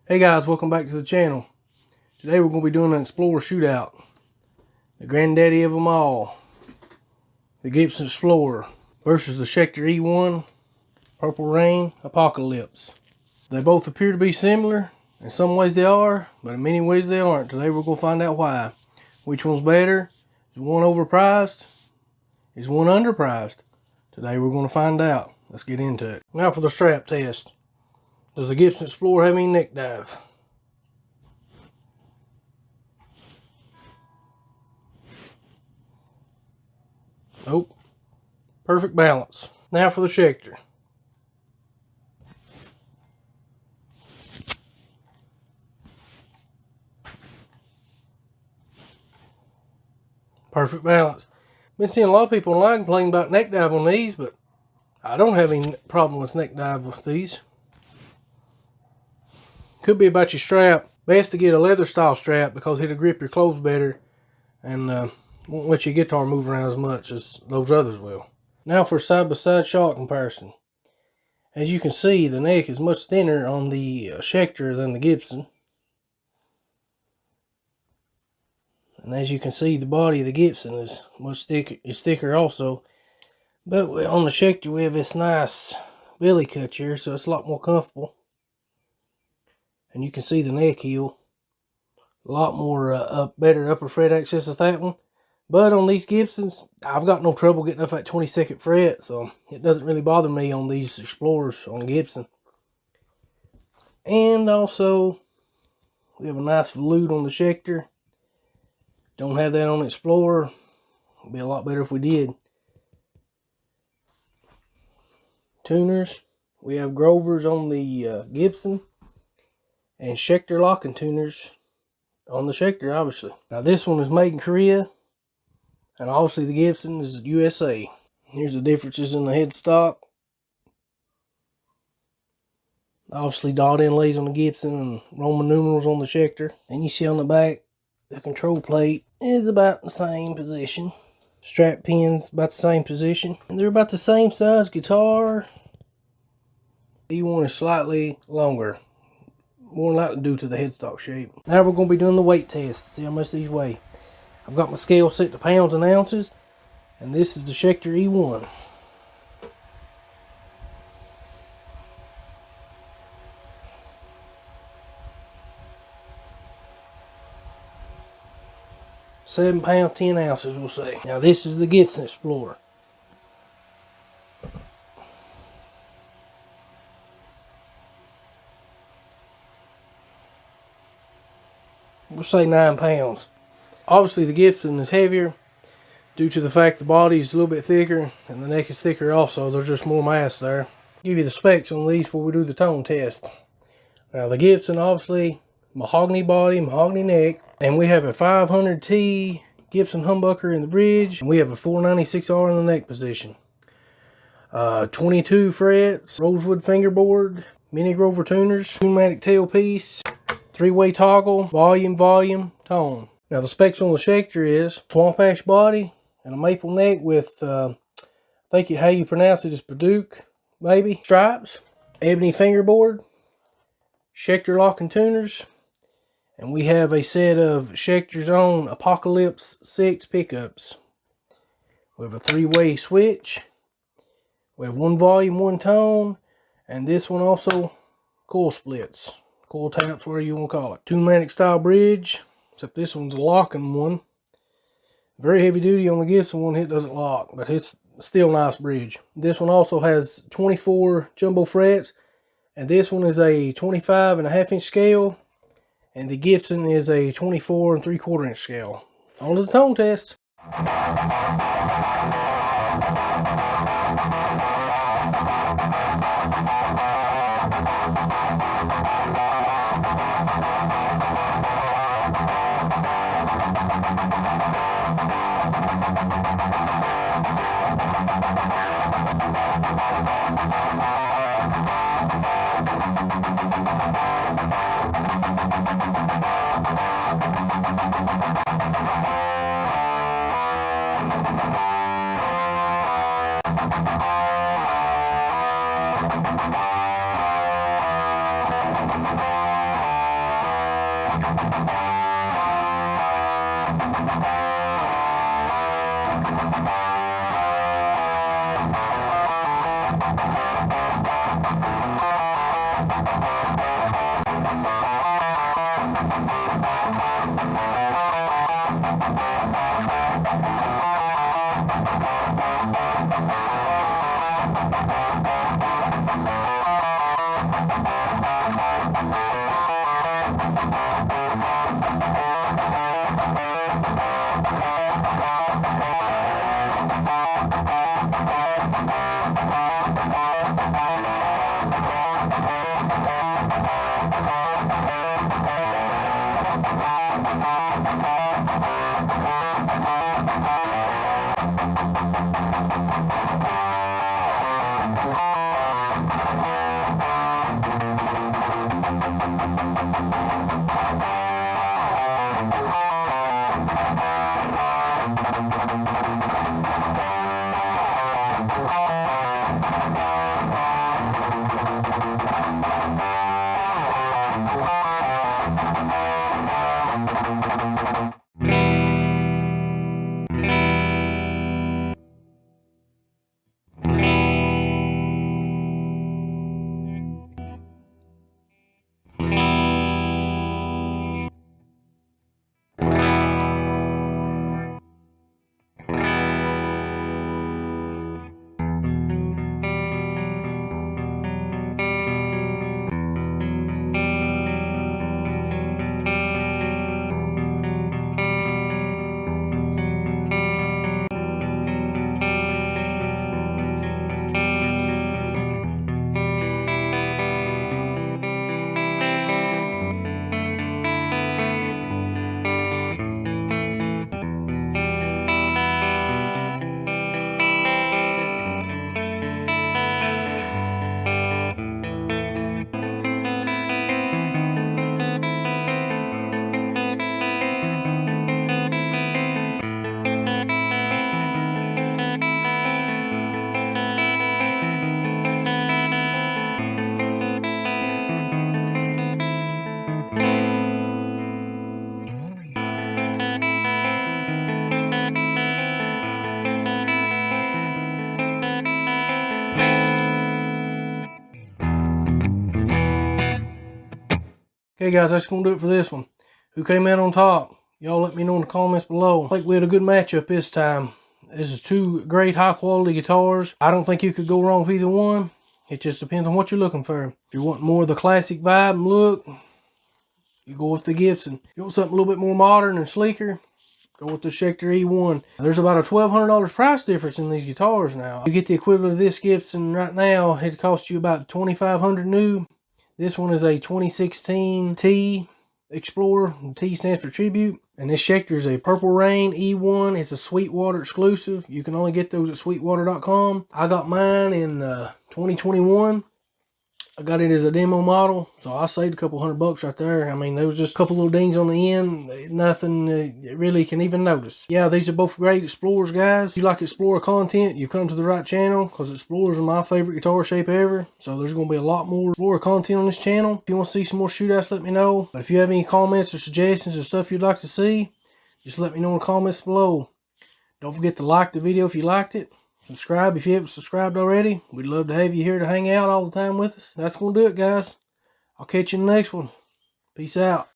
Hey guys, welcome back to the channel. Today we're going to be doing an Explorer shootout. The granddaddy of them all. The Gibson Explorer versus the Schecter E-1 Purple Reign Apocalypse. They both appear to be similar. In some ways they are, but in many ways they aren't. Today we're going to find out why. Which one's better? Is one overpriced? Is one underpriced? Today we're going to find out. Let's get into it. Now for the strap test. Does the Gibson Explorer have any neck dive? Nope. Perfect balance. Now for the Schecter. Perfect balance. Been seeing a lot of people online complaining about neck dive on these, but I don't have any problem with neck dive with these. Could be about your strap. Best to get a leather style strap because it'll grip your clothes better and won't let your guitar move around as much as those others will. Now for side-by-side shot comparison. As you can see, the neck is much thinner on the Schecter than the Gibson. And as you can see, the body of the Gibson is much thicker. It's thicker also. But on the Schecter, we have this nice belly cut here, so it's a lot more comfortable. And you can see the neck heel. A lot more better upper fret access with that one. But on these Gibsons, I've got no trouble getting up at 22nd fret, so it doesn't really bother me on these Explorers on Gibson. And also, we have a nice volute on the Schecter. Don't have that on the Explorer. It'd be a lot better if we did. Tuners. We have Grovers on the Gibson. And Schecter locking tuners on the Schecter, obviously. Now this one is made in Korea. And obviously the Gibson is USA. Here's the differences in the headstock. Obviously dot inlays on the Gibson and Roman numerals on the Schecter. And you see on the back, the control plate is about the same position. Strap pins about the same position. And they're about the same size guitar. E1 is slightly longer. More likely due to the headstock shape. Now we're going to be doing the weight test. See how much these weigh. I've got my scale set to pounds and ounces. And this is the Schecter E1. £7 10 ounces, we'll say. Now this is the Gibson Explorer. We'll say 9 pounds. Obviously the Gibson is heavier due to the fact the body is a little bit thicker and the neck is thicker also. There's just more mass there. I'll give you the specs on these before we do the tone test. Now the Gibson, obviously, mahogany body, mahogany neck. And we have a 500T Gibson humbucker in the bridge. And we have a 496R in the neck position. 22 frets, rosewood fingerboard, mini Grover tuners, pneumatic tailpiece, 3-way toggle, volume, tone. Now the specs on the Schecter is swamp ash body and a maple neck with, I think how you pronounce it is Paduke, maybe, stripes, ebony fingerboard, Schecter locking tuners, and we have a set of Schecter's own Apocalypse 6 pickups. We have a 3-way switch, we have 1 volume, 1 tone, and this one also coil splits. Coil taps, whatever you want to call it. Pneumatic style bridge, except this one's a locking one. Very heavy duty on the Gibson one, it doesn't lock, but it's still nice bridge. This one also has 24 jumbo frets, and this one is a 25.5 inch scale, and the Gibson is a 24 3/4 inch scale. On to the tone test. Okay guys, that's going to do it for this one. Who came out on top? Y'all let me know in the comments below. I think we had a good matchup this time. This is two great high quality guitars. I don't think you could go wrong with either one. It just depends on what you're looking for. If you want more of the classic vibe and look, you go with the Gibson. If you want something a little bit more modern and sleeker, go with the Schecter E-1. There's about a $1,200 price difference in these guitars now. You get the equivalent of this Gibson right now, it costs you about $2,500 new. This one is a 2016 T Explorer. T stands for Tribute. And this Schecter is a Purple Reign E1. It's a Sweetwater exclusive. You can only get those at sweetwater.com. I got mine in 2021. I got it as a demo model, so I saved a couple $100 right there. I mean, there was just a couple little dings on the end, nothing really can even notice. Yeah, these are both great Explorers, guys. If you like Explorer content, you've come to the right channel, because Explorers are my favorite guitar shape ever. So there's going to be a lot more Explorer content on this channel. If you want to see some more shootouts, let me know. But if you have any comments or suggestions or stuff you'd like to see, just let me know in the comments below. Don't forget to like the video if you liked it. Subscribe if you haven't subscribed already. We'd love to have you here to hang out all the time with us. That's going to do it, guys. I'll catch you in the next one. Peace out.